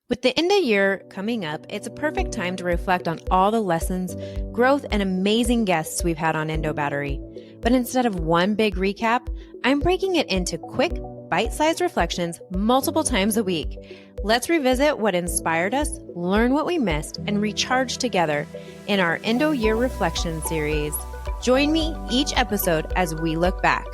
With the end of year coming up, it's a perfect time to reflect on all the lessons, growth, and amazing guests we've had on Endo Battery. But instead of one big recap, I'm breaking it into quick, bite-sized reflections multiple times a week. Let's revisit what inspired us, learn what we missed, and recharge together in our Endo Year Reflection series. Join me each episode as we look back.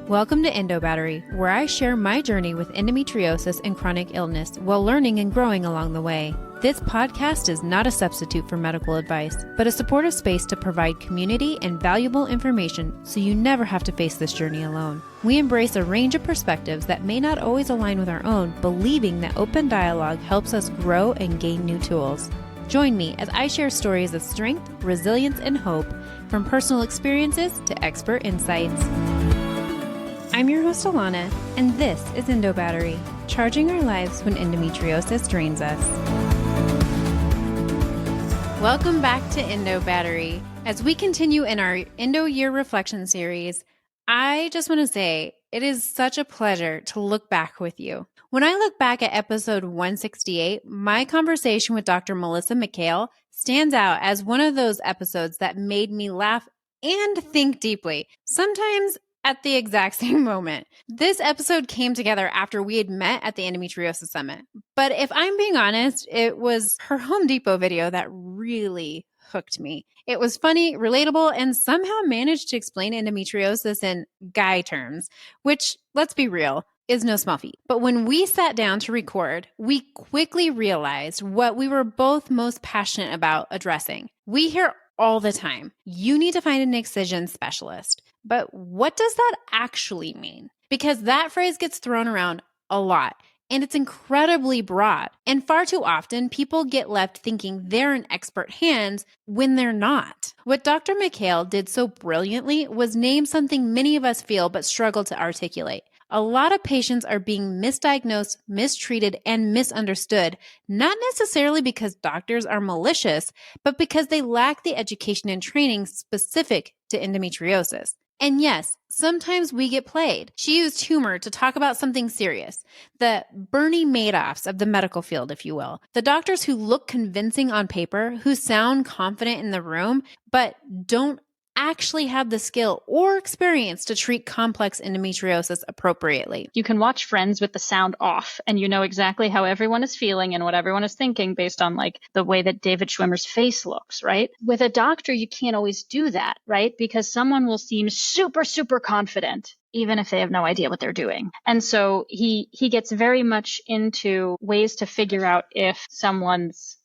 Welcome to Endo Battery, where I share my journey with endometriosis and chronic illness while learning and growing along the way. This podcast is not a substitute for medical advice, but a supportive space to provide community and valuable information so you never have to face this journey alone. We embrace a range of perspectives that may not always align with our own, believing that open dialogue helps us grow and gain new tools. Join me as I share stories of strength, resilience, and hope, from personal experiences to expert insights. I'm your host, Alana, and this is Endo Battery, charging our lives when endometriosis drains us. Welcome back to Endo Battery. As we continue in our Endo Year Reflection series, I just want to say it is such a pleasure to look back with you. When I look back at episode 168, my conversation with Dr. Melissa McHale stands out as one of those episodes that made me laugh and think deeply. Sometimes at the exact same moment. This episode came together after we had met at the Endometriosis Summit. But if I'm being honest, it was her Home Depot video that really hooked me. It was funny, relatable, and somehow managed to explain endometriosis in guy terms, which, let's be real, is no small feat. But when we sat down to record, we quickly realized what we were both most passionate about addressing. We hear all the time, you need to find an excision specialist. But what does that actually mean? Because that phrase gets thrown around a lot, and it's incredibly broad. And far too often, people get left thinking they're in expert hands when they're not. What Dr. McHale did so brilliantly was name something many of us feel but struggle to articulate. A lot of patients are being misdiagnosed, mistreated, and misunderstood, not necessarily because doctors are malicious, but because they lack the education and training specific to endometriosis. And yes, sometimes we get played. She used humor to talk about something serious. The Bernie Madoffs of the medical field, if you will. The doctors who look convincing on paper, who sound confident in the room, but don't actually have the skill or experience to treat complex endometriosis appropriately. You can watch Friends with the sound off, and you know exactly how everyone is feeling and what everyone is thinking based on like the way that David Schwimmer's face looks, right? With a doctor, you can't always do that, right? Because someone will seem super, super confident, even if they have no idea what they're doing. And so he gets very much into ways to figure out if someone's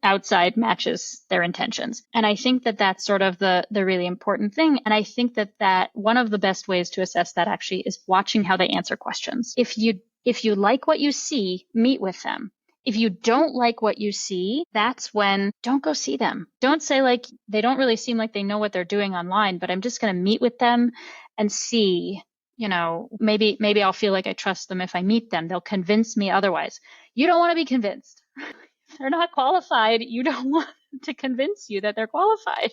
outside matches their intentions. And I think that that's sort of the really important thing. And I think that one of the best ways to assess that actually is watching how they answer questions. If you like what you see, meet with them. If you don't like what you see, that's when don't go see them. Don't say like, they don't really seem like they know what they're doing online, but I'm just going to meet with them and see, maybe I'll feel like I trust them if I meet them. They'll convince me otherwise. You don't want to be convinced. They're not qualified. You don't want to convince you that they're qualified.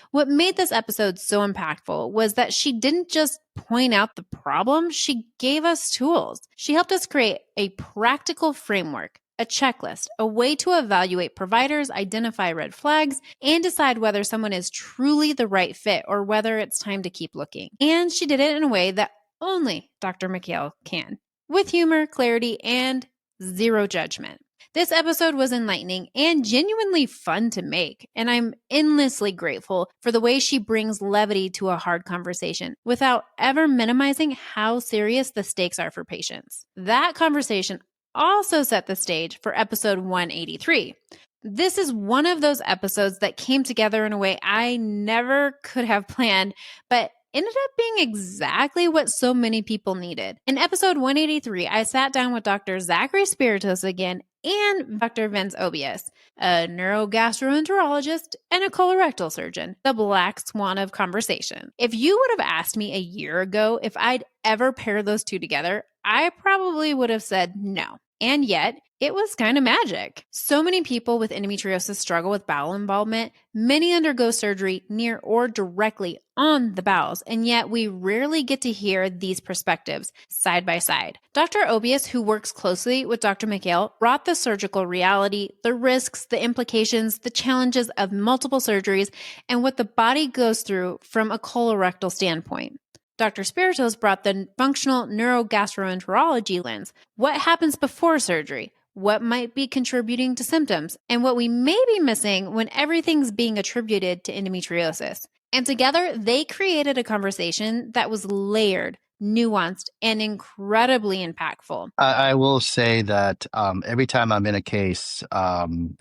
What made this episode so impactful was that she didn't just point out the problem, she gave us tools. She helped us create a practical framework, a checklist, a way to evaluate providers, identify red flags, and decide whether someone is truly the right fit or whether it's time to keep looking. And she did it in a way that only Dr. McHale can, with humor, clarity, and zero judgment. This episode was enlightening and genuinely fun to make, and I'm endlessly grateful for the way she brings levity to a hard conversation without ever minimizing how serious the stakes are for patients. That conversation also set the stage for episode 183. This is one of those episodes that came together in a way I never could have planned, but ended up being exactly what so many people needed. In episode 183, I sat down with Dr. Zachary Spiritus again and Dr. Vince Obius, a neurogastroenterologist and a colorectal surgeon, the black swan of conversation. If you would have asked me a year ago if I'd ever pair those two together, I probably would have said no. And yet, It was kind of magic. So many people with endometriosis struggle with bowel involvement. Many undergo surgery near or directly on the bowels, and yet we rarely get to hear these perspectives side by side. Dr. Obius, who works closely with Dr. McHale, brought the surgical reality, the risks, the implications, the challenges of multiple surgeries, and what the body goes through from a colorectal standpoint. Dr. Spiritos brought the functional neurogastroenterology lens. What happens before surgery? What might be contributing to symptoms? And what we may be missing when everything's being attributed to endometriosis. And together, they created a conversation that was layered, nuanced, and incredibly impactful. I will say that every time I'm in a case,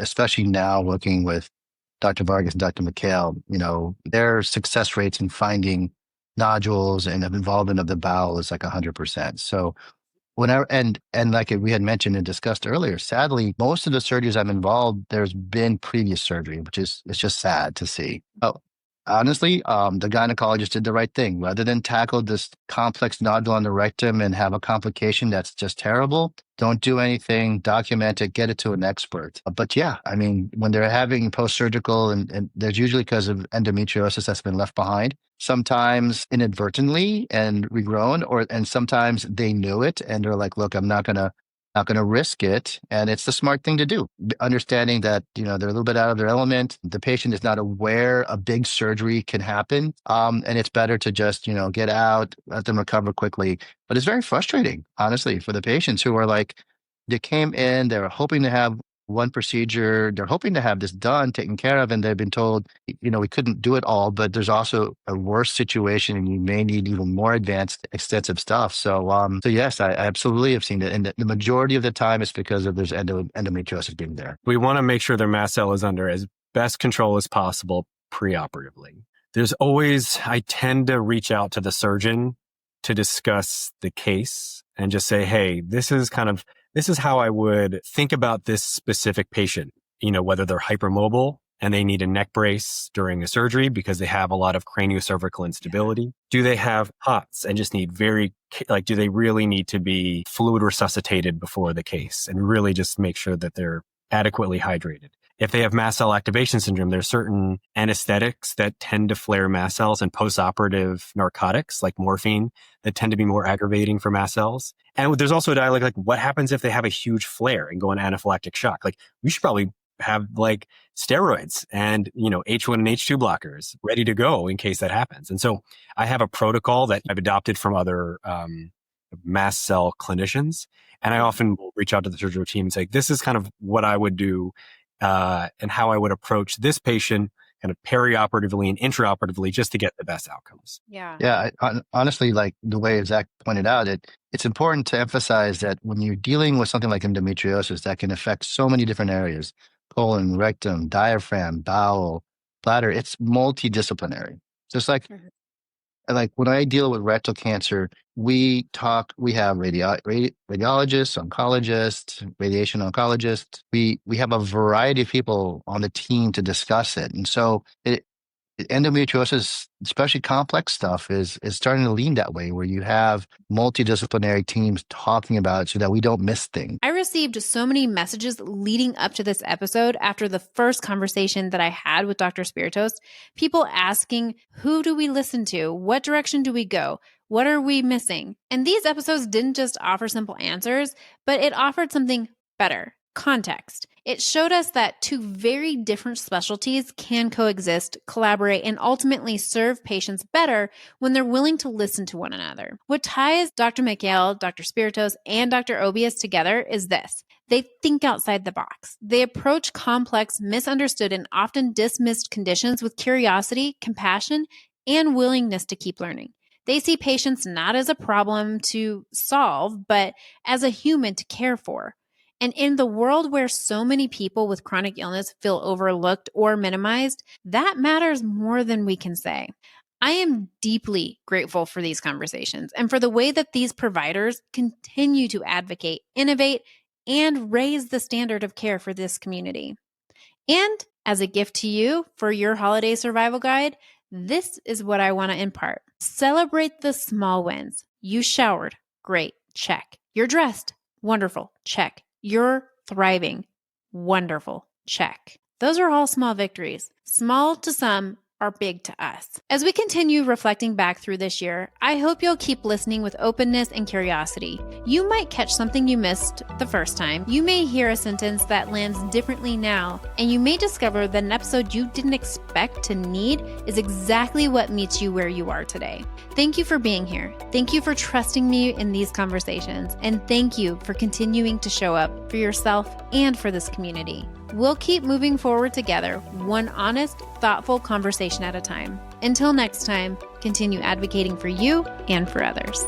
especially now working with Dr. Vargas and Dr. McHale, their success rates in finding nodules and involvement of the bowel is like 100%. So whenever, and like we had mentioned and discussed earlier, sadly, most of the surgeries I'm involved, there's been previous surgery, it's just sad to see. Oh, honestly, the gynecologist did the right thing. Rather than tackle this complex nodule on the rectum and have a complication that's just terrible, don't do anything, document it, get it to an expert. But yeah, I mean, when they're having post-surgical, and there's usually because of endometriosis that's been left behind, sometimes inadvertently and regrown, and sometimes they knew it and they're like, look, I'm not gonna risk it. And it's the smart thing to do. Understanding that, they're a little bit out of their element. The patient is not aware a big surgery can happen. And it's better to just, get out, let them recover quickly. But it's very frustrating, honestly, for the patients who are like, they came in, they were hoping to have one procedure, they're hoping to have this done, taken care of, and they've been told, we couldn't do it all, but there's also a worse situation and you may need even more advanced, extensive stuff. So yes, I absolutely have seen it. And the majority of the time it's because of there's endometriosis being there. We want to make sure their mast cell is under as best control as possible preoperatively. There's always, I tend to reach out to the surgeon to discuss the case and just say, hey, this is how I would think about this specific patient, whether they're hypermobile and they need a neck brace during a surgery because they have a lot of craniocervical instability. Yeah. Do they have POTS and just need do they really need to be fluid resuscitated before the case and really just make sure that they're adequately hydrated? If they have mast cell activation syndrome, there's certain anesthetics that tend to flare mast cells and postoperative narcotics like morphine that tend to be more aggravating for mast cells. And there's also a dialogue like, what happens if they have a huge flare and go in anaphylactic shock? Like, we should probably have like steroids and, H1 and H2 blockers ready to go in case that happens. And so I have a protocol that I've adopted from other mast cell clinicians. And I often will reach out to the surgical team and say, this is kind of what I would do and how I would approach this patient kind of perioperatively and intraoperatively just to get the best outcomes. Yeah. Yeah. Honestly, like the way Zach pointed out, it's important to emphasize that when you're dealing with something like endometriosis that can affect so many different areas, colon, rectum, diaphragm, bowel, bladder, it's multidisciplinary. Just like when I deal with rectal cancer, we have radiologists, oncologists, radiation oncologists. We have a variety of people on the team to discuss it. And so endometriosis, especially complex stuff, is starting to lean that way, where you have multidisciplinary teams talking about it so that we don't miss things. I received so many messages leading up to this episode after the first conversation that I had with Dr. Spiritos. People asking, who do we listen to? What direction do we go? What are we missing? And these episodes didn't just offer simple answers, but it offered something better. Context. It showed us that two very different specialties can coexist, collaborate, and ultimately serve patients better when they're willing to listen to one another. What ties Dr. McHale, Dr. Spiritos, and Dr. Obius together is this. They think outside the box. They approach complex, misunderstood, and often dismissed conditions with curiosity, compassion, and willingness to keep learning. They see patients not as a problem to solve, but as a human to care for. And in the world where so many people with chronic illness feel overlooked or minimized, that matters more than we can say. I am deeply grateful for these conversations and for the way that these providers continue to advocate, innovate, and raise the standard of care for this community. And as a gift to you for your holiday survival guide, this is what I want to impart. Celebrate the small wins. You showered. Great. Check. You're dressed. Wonderful. Check. You're thriving. Wonderful. Check. Those are all small victories. Small to some are big to us. As we continue reflecting back through this year, I hope you'll keep listening with openness and curiosity. You might catch something you missed the first time. You may hear a sentence that lands differently now, and you may discover that an episode you didn't expect to need is exactly what meets you where you are today. Thank you for being here. Thank you for trusting me in these conversations, and thank you for continuing to show up for yourself and for this community. We'll keep moving forward together, one honest, thoughtful conversation at a time. Until next time, continue advocating for you and for others.